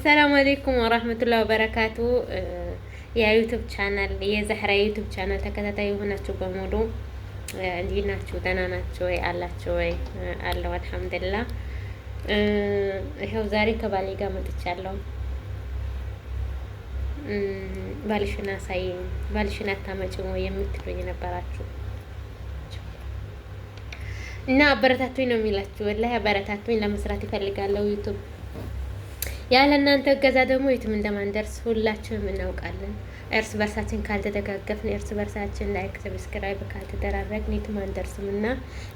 ሰላም አለይኩም ወራህመቱላሂ ወበረካቱ። የዩቲዩብ ቻናል የዘህራ ዩቲዩብ ቻናል ተከታታይ የሆናችሁ በሙሉ እንዴት ናችሁ? ደህና ናችሁ ወይ? አላችሁ ወይ? አለው አልሐምዱሊላህ። ይኸው ዛሬ ከባሌ ጋር መጥቻለሁ። ባልሽን አሳይኝ፣ ባልሽን አታመጭም ወይ የምትሉኝ ነበራችሁ እና አበረታቱኝ ነው የሚላችሁ። ወላሂ አበረታቱኝ። ለመስራት ይፈልጋለሁ ዩቲዩብ። ያለ እናንተ እገዛ ደግሞ የትም እንደማንደርስ ሁላችንም እናውቃለን። እርስ በርሳችን ካልተደጋገፍን፣ እርስ በርሳችን ላይክ ሰብስክራይብ ካልተደራረግን የትም አንደርስም እና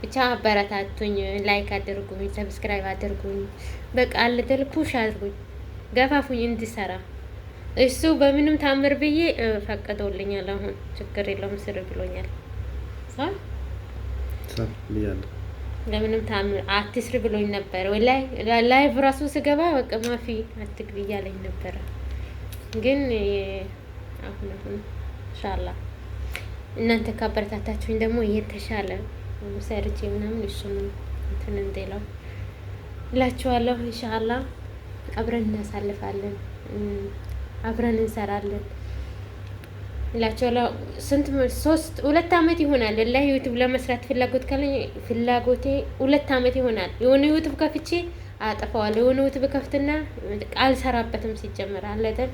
ብቻ አበረታቱኝ። ላይክ አድርጉኝ፣ ሰብስክራይብ አድርጉኝ። በቃ አልደል ፑሽ አድርጉኝ፣ ገፋፉኝ እንዲሰራ። እሱ በምንም ታምር ብዬ ፈቀደውልኛል። አሁን ችግር የለውም ስር ብሎኛል። ለምንም ታምር አትስሪ ብሎኝ ነበር። ወላሂ ላይቭ ራሱ ስገባ በቃ ማፊ አትግቢ እያለኝ ነበረ። ግን አሁን ኢንሻአላህ እናንተ ካበረታታችሁኝ ደግሞ የተሻለ ሰርቼ ምናምን እሱን እንትን እንደለው እላችኋለሁ። ኢንሻአላህ አብረን እናሳልፋለን፣ አብረን እንሰራለን እላችኋለሁ። ሁለት አመት ይሆናል ወላሂ ዩቲዩብ ለመስራት ፍላጎት ካለኝ ፍላጎቴ 2 አመት ይሆናል። የሆነ ዩቲዩብ ከፍቼ አጠፋዋለሁ። የሆነ ዩቲዩብ ከፍትና አልሰራበትም ሲጀመር አለደን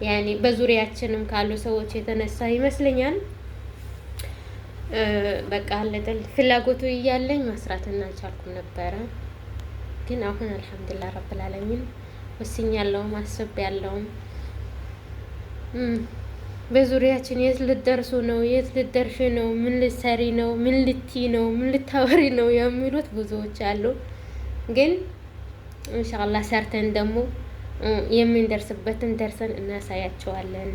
ያኔ በዙሪያችንም ካሉ ሰዎች የተነሳ ይመስለኛል። በቃ አለደን ፍላጎቱ እያለኝ መስራትና አልቻልኩም ነበረ። ግን አሁን አልሐምዱሊላህ ረብል ዓለሚን ወስኛለሁ፣ አስቤያለሁ። በዙሪያችን የት ልትደርሱ ነው? የት ልትደርሽ ነው? ምን ልትሰሪ ነው? ምን ልትይ ነው? ምን ልታወሪ ነው? የሚሉት ብዙዎች አሉ። ግን ኢንሻአላህ ሰርተን ደግሞ የምንደርስበትን ደርሰን እናሳያቸዋለን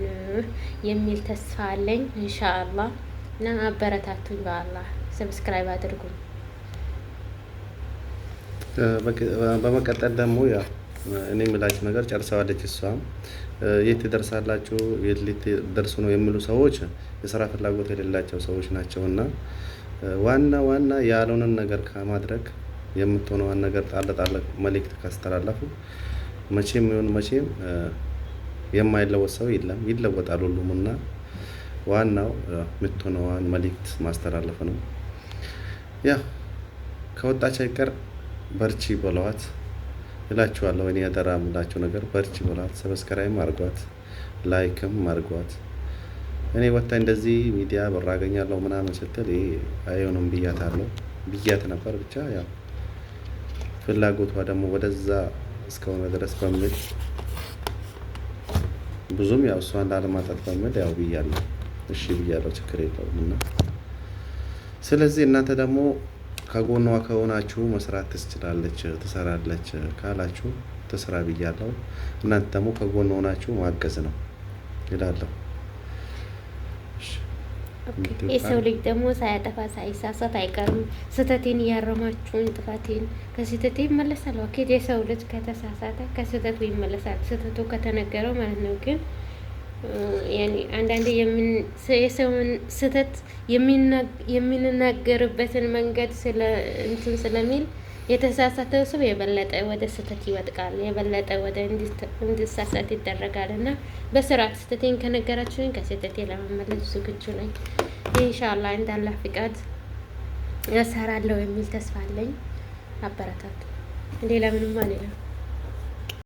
የሚል ተስፋ አለኝ ኢንሻአላህ። እና አበረታቱኝ፣ በአላህ ሰብስክራይብ አድርጉኝ። በመቀጠል ደግሞ ያው እኔ የምላችሁ ነገር ጨርሰዋለች እሷም። የት ትደርሳላችሁ የት ልትደርሱ ነው የሚሉ ሰዎች የስራ ፍላጎት የሌላቸው ሰዎች ናቸውና ዋና ያልሆነን ነገር ከማድረግ የምትሆነውን ነገር ጣል መልእክት ካስተላለፉ መቼም ይሁን መቼም የማይለወጥ ሰው የለም፣ ይለወጣል ሁሉምና ዋናው የምትሆነውን መልእክት ማስተላለፍ ነው። ያ ከወጣች አይቀር በርቺ በለዋት እላችኋለሁ። እኔ ያደራ የምላችሁ ነገር በርቺ በሏት፣ ሰብስክራይብ አድርጓት፣ ላይክም አድርጓት። እኔ ወጣ እንደዚህ ሚዲያ ብር አገኛለሁ ምናምን ስትል ይሄ አይሆንም ብያት ነበር። ብቻ ያው ፍላጎቷ ደግሞ ወደዛ እስከሆነ ድረስ በሚል ብዙም ያው እሷን ላለማጣት በሚል ያው ብያለሁ፣ እሺ ብያለሁ፣ ችግር የለውም። እና ስለዚህ እናንተ ደግሞ ከጎኗ ከሆናችሁ መስራት ትችላለች፣ ትሰራለች ካላችሁ ትስራ ብያለሁ። እናንተ ደግሞ ከጎኗ ሆናችሁ ማገዝ ነው ይላለሁ። የሰው ልጅ ደግሞ ሳያጠፋ ሳይሳሳት አይቀርም። ስህተቴን እያረማችሁኝ ጥፋቴን ከስህተቴ ይመለሳል። ኦኬ የሰው ልጅ ከተሳሳተ ከስህተቱ ይመለሳል፣ ስህተቱ ከተነገረው ማለት ነው። ግን ያኔ አንዳንዴ የሰውን ስህተት የምንናገርበትን መንገድ ስለሚል የተሳሳተ ሰው የበለጠ ወደ ስህተት ይወጥቃል፣ የበለጠ ወደ እንዲሳሳት ይደረጋል። እና በስርዓት ስህተቴን ከነገራችሁኝ ከስህተቴ ለመመለስ ዝግጁ ነኝ ኢንሻአላህ። እንዳላህ ፍቃድ እሰራለሁ የሚል ተስፋ አለኝ። አበረታቱ። ሌላ ምንም አልልም።